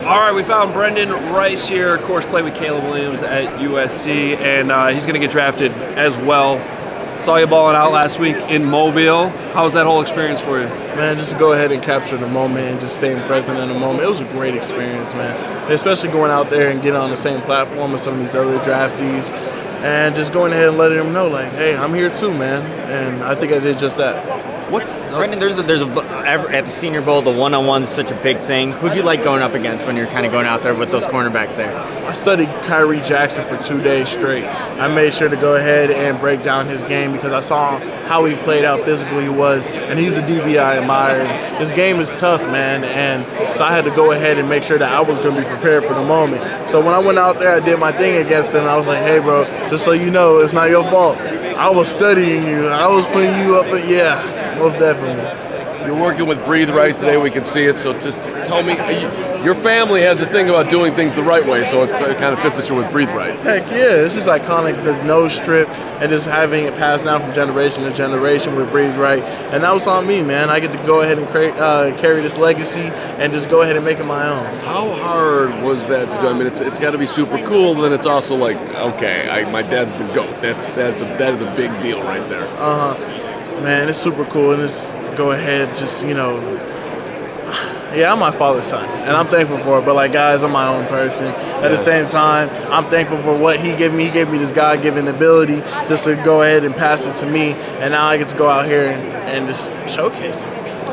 All right, we found Brenden Rice here, of course, played with Caleb Williams at USC, and he's going to get drafted as well. Saw you balling out last week in Mobile. How was that whole experience for you? Man, just to go ahead and capture the moment and just staying present in the moment. It was a great experience, man. Especially going out there and getting on the same platform as some of these other draftees and just going ahead and letting them know, like, hey, I'm here too, man. And I think I did just that. Brenden, at the Senior Bowl, the one-on-one is such a big thing. Who'd you like going up against when you're kind of going out there with those cornerbacks there? I studied Kyrie Jackson for 2 days straight. I made sure to go ahead and break down his game because I saw how he played, how physical he was, and he's a DB I admired. His game is tough, man, and so I had to go ahead and make sure that I was going to be prepared for the moment. So when I went out there, I did my thing against him. I was like, hey, bro, just so you know, it's not your fault. I was studying you. I was putting you up, but yeah. Most definitely. You're working with Breathe Right today. We can see it. So just tell me, your family has a thing about doing things the right way, so it kind of fits us with Breathe Right. Heck yeah. It's just iconic, the nose strip, and just having it passed down from generation to generation with Breathe Right. And that was on me, man. I get to go ahead and carry this legacy and just go ahead and make it my own. How hard was that to do? I mean, it's got to be super cool, but then it's also like, okay, my dad's the GOAT. That is a big deal right there. Man, it's super cool, and it's go ahead, just, yeah, I'm my father's son, and I'm thankful for it, but, like, guys, I'm my own person. At the same time, I'm thankful for what he gave me. He gave me this God-given ability just to go ahead and pass it to me, and now I get to go out here and just showcase it.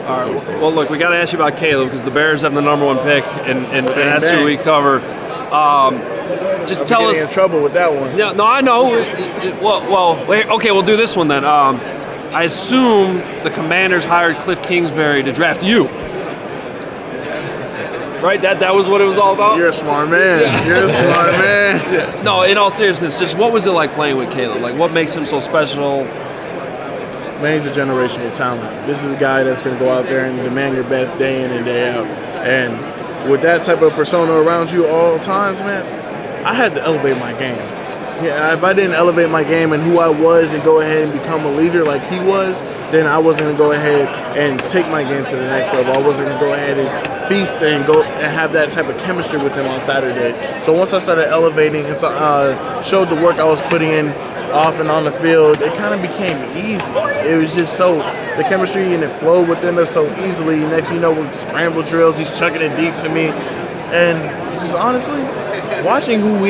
All right, well, look, we got to ask you about Caleb because the Bears have the number one pick, and that's who we cover. Just tell us. In trouble with that one. Yeah, no, I know. Okay, we'll do this one then. I assume the Commanders hired Cliff Kingsbury to draft you. Right? That was what it was all about? You're a smart man. Yeah. You're a smart man. Yeah. No, in all seriousness, just what was it like playing with Caleb? Like, what makes him so special? Man, he's a generational talent. This is a guy that's going to go out there and demand your best day in and day out. And with that type of persona around you all times, man, I had to elevate my game. Yeah, if I didn't elevate my game and who I was and go ahead and become a leader like he was, then I wasn't going to go ahead and take my game to the next level. I wasn't going to go ahead and feast and go and have that type of chemistry with him on Saturdays. So once I started elevating and showed the work I was putting in off and on the field, it kind of became easy. It was just so, the chemistry and it flowed within us so easily. Next thing you know, with scramble drills, he's chucking it deep to me. And just honestly, watching who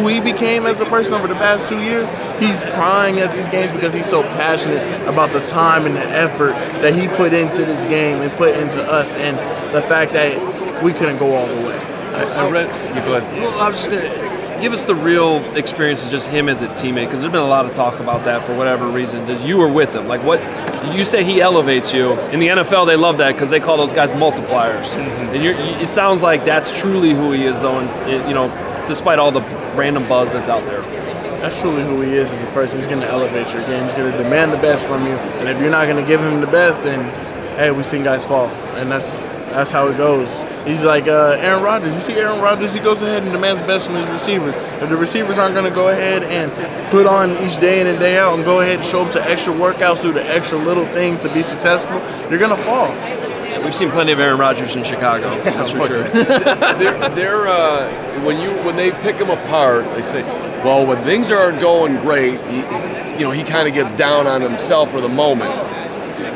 he became as a person over the past 2 years, he's crying at these games because he's so passionate about the time and the effort that he put into this game and put into us, and the fact that we couldn't go all the way. I read. You go ahead. Well, I was just gonna give us the real experience of just him as a teammate, because there's been a lot of talk about that for whatever reason. You were with him. Like, what you say, he elevates you. In the NFL, they love that because they call those guys multipliers. Mm-hmm. And it sounds like that's truly who he is, though. And despite all the random buzz that's out there. That's truly who he is as a person. He's going to elevate your game. He's going to demand the best from you. And if you're not going to give him the best, then, hey, we've seen guys fall. And that's how it goes. He's like Aaron Rodgers. You see Aaron Rodgers, he goes ahead and demands the best from his receivers. If the receivers aren't going to go ahead and put on each day in and day out and go ahead and show up to extra workouts, do the extra little things to be successful, you're going to fall. We've seen plenty of Aaron Rodgers in Chicago, that's for sure. When they pick him apart, they say, well, when things aren't going great, he kind of gets down on himself for the moment.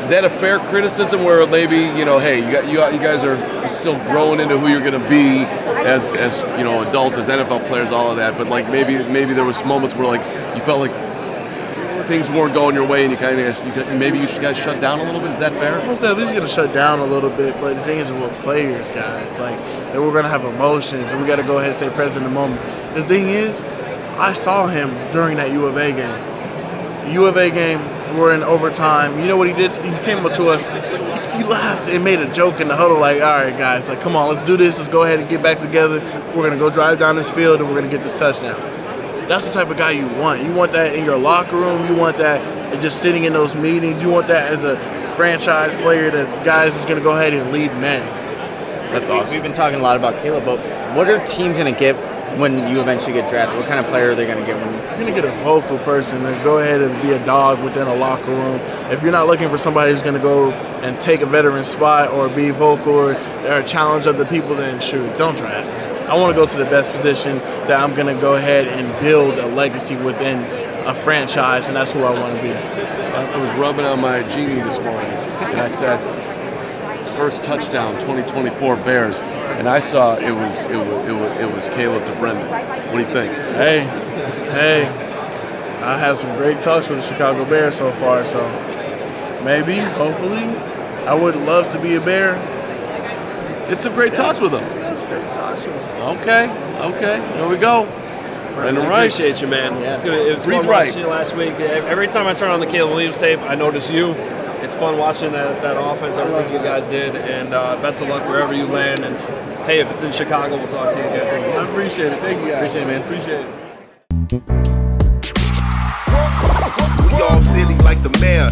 Is that a fair criticism where maybe, hey, you guys are still growing into who you're going to be as adults, as NFL players, all of that, but like maybe there was moments where like you felt like things weren't going your way and maybe you guys shut down a little bit? Is that fair? Most definitely going to shut down a little bit, but the thing is we're players, guys. Like, and we're going to have emotions, and we got to go ahead and stay present in the moment. The thing is, I saw him during that U of A game. The U of A game, we're in overtime. You know what he did? He came up to us. He laughed and made a joke in the huddle like, all right, guys, like, come on, let's do this. Let's go ahead and get back together. We're going to go drive down this field, and we're going to get this touchdown. That's the type of guy you want. You want that in your locker room. You want that just sitting in those meetings. You want that as a franchise player, that guys is going to go ahead and lead men. That's awesome. We've been talking a lot about Caleb, but what are teams going to get when you eventually get drafted? What kind of player are they going to get? You're going to get a vocal person to go ahead and be a dog within a locker room. If you're not looking for somebody who's going to go and take a veteran spot or be vocal or challenge other people, then shoot, don't draft me. I want to go to the best position that I'm going to go ahead and build a legacy within a franchise, and that's who I want to be. So I was rubbing on my genie this morning, and I said, first touchdown, 2024 Bears, and I saw it was Caleb to Brenden. What do you think? Hey, I had some great talks with the Chicago Bears so far, so maybe, hopefully, I would love to be a Bear. It's some great talks with them. Okay, there we go. Brenden Rice. Appreciate you, man. Yeah. It was fun watching you last week. Every time I turn on the Caleb Williams tape, I notice you. It's fun watching that offense, everything you guys did, and best of luck wherever you land. And hey, if it's in Chicago, we'll talk to you again. I appreciate it. Thank you, guys. Appreciate it, man. Appreciate it. We all silly like the mayor.